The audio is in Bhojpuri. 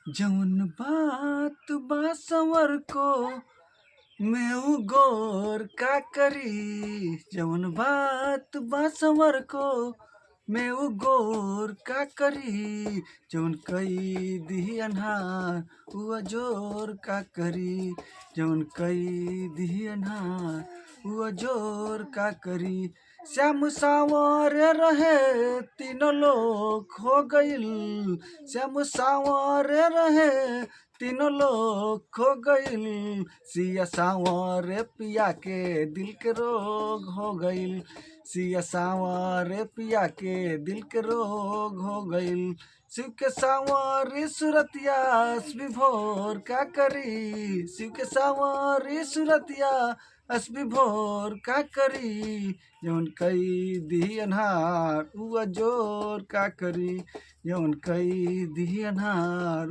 जौन बात बा संवर को मैं गोर का करी। जौन बात बा संवर को मैं गोर का करी। जौन कई दी अन्हार हुआ जोर का करी। जौन कई दी अन्हार हुआ जोर का करी। श्याम सावर रहे तीनों लोग हो गइल। श्याम सावर रहे तीनों लोग खो गइल। सिया सावर पिया के दिल के रोग हो गइल। सिया सावर पिया के दिल के रोग हो गइल। शिव के सावरी सूरतिया विभोर का करी। शिव के सावरी सूरतिया विभोर का करी। जौन कई दी अन्हार हुआ जोर का करी। जौन कई दी अन्हार